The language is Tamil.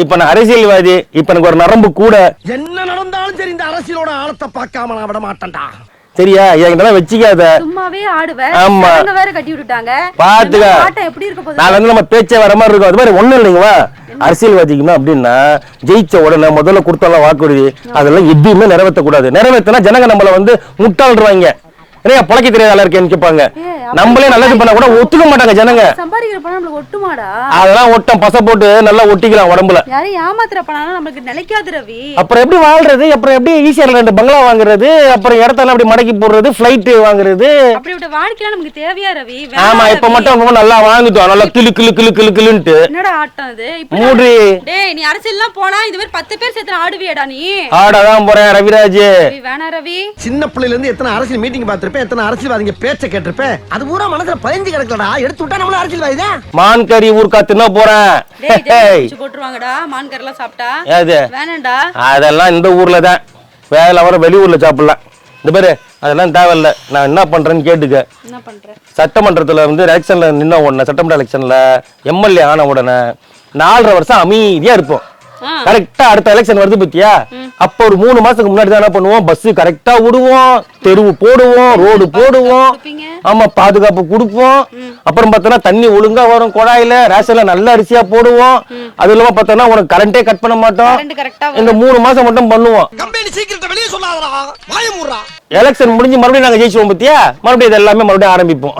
இப்ப நான் அரசியல்வாதி, இப்ப எனக்கு ஒரு நரம்பு கூட. என்ன நடந்தாலும் சரி இந்த அரசியலோட ஆழத்தை பார்க்காம நான் விட மாட்டேன்டா. சரியா? என்கிட்ட வச்சுக்காத. சும்மாவே ஆடுவேன். ஆமா. அவங்க வேற கட்டி விட்டுட்டாங்க. பாத்துக்க. ஆட்டம் எப்படி இருக்க போகுது? நாளை நம்ம பேச்சே வர மாதிரி இருக்கும். அது மாதிரி ஒண்ணும் இல்லைங்களா? அரசியல்வாதிக்குன்னா அப்படின்னா ஜெயிச்ச உடனே முதல்ல கொடுத்தாலும் வாக்குறுதி அதெல்லாம் எதுவுமே நிறைவேற்றக்கூடாது. நிறைவேற்றினா ஜனங்க நம்மள வந்து முட்டாள்றாங்க. ஏன்னா பொழைக்க தெரியாத இருக்கேன்னு கேட்பாங்க. நம்மளே நல்லது பண்ண கூட ஒத்துக்க மாட்டாங்க ஜனங்க. சம்பாதிக்கிற பணம் நம்மளுக்கு ஒட்டுமாடா? அதெல்லாம் ஒட்டம் பசை போட்டு நல்லா ஒட்டிக்கலாம் உடம்புல. யாரையும் ஏமாத்துற பணம் நமக்கு நிலைக்காது ரவி. அப்புறம் எப்படி வாழ்றது? அப்புறம் எப்படி ஈஸியா 2 பங்களா வாங்குறது? அப்புறம் இடத்தெல்லாம் அப்படி மடக்கி போடுறது, ஃபிளைட் வாங்குறது? அப்படிப்பட்ட வாழ்க்கைலாம் நமக்கு தேவையா ரவி? ஆமா, இப்ப மட்டும் நல்லா வாங்கிட்டோம். நல்லா கிளு கிளு கிளு கிளு கிளுன்ட்டு. என்னடா ஆட்டம் இது? மூடி. டேய், நீ அரசியல்லாம் போனா இது மாதிரி 10 பேர் சேர்த்து ஆடுவியடா நீ? ஆடதான் போறேன் ரவிராஜ். வேணா ரவி. சின்ன பிள்ளையில இருந்து எத்தனை அரசியல் மீட்டிங் பார்த்திருப்பேன், எத்தனை அரசியல்வாதிங்க பேச்ச கேட்டிருப்பேன். அது பூரா மனசுல பதிஞ்சு கிடக்கலடா. எடுத்து விட்டா நம்மள அரசியல்வாதி தான். மான் கறி ஊர்க்கா தின்ன போறேன். டேய், போட்டுருவாங்கடா மான்கறலாம் சாப்பிட்டா. ஏது? வேணாம்டா. அதெல்லாம் இந்த ஊர்ல தான். வேலை வர வெளியூர்ல சாப்பிடலாம். இந்த பேரு அதெல்லாம் தேவையில்ல. நான் என்ன பண்றேன்னு கேட்டுக்க. என்ன பண்ற? சட்டமன்றத்துல வந்து எலெக்ஷன்ல நின்ன உடனே, சட்டமன்ற எலெக்ஷன்ல எம்எல்ஏ ஆன உடனே 4.5 வருஷம் அமைதியா இருப்போம். கரெக்டா அடுத்த எலெக்ஷன் வருது பத்தியா? அப்ப ஒரு 3 மாசத்துக்கு முன்னாடி தான் என்ன பண்ணுவோம்? பஸ் கரெக்டா விடுவோம், தெருவு போடுவோம், ரோடு போடுவோம். ஆமா, பாதுகாப்பு கொடுப்போம். அப்புறம் பார்த்தோன்னா தண்ணி ஒழுங்கா வரும் குழாயில, ரேஷன்ல நல்ல அரிசியா போடுவோம். அது இல்லாம பார்த்தோன்னா உனக்கு கரண்டே கட் பண்ண மாட்டோம். இந்த 3 மாசம் மட்டும் பண்ணுவோம். கம்பெனி சீக்கிரத்தை வெளியே சொல்லாதடா, வாய மூடுறா. எலெக்ஷன் முடிஞ்சு மறுபடியும் நாங்க ஜெயிச்சுவோம் பத்தியா? மறுபடியும் இது எல்லாமே மறுபடியும் ஆரம்பிப்போம்.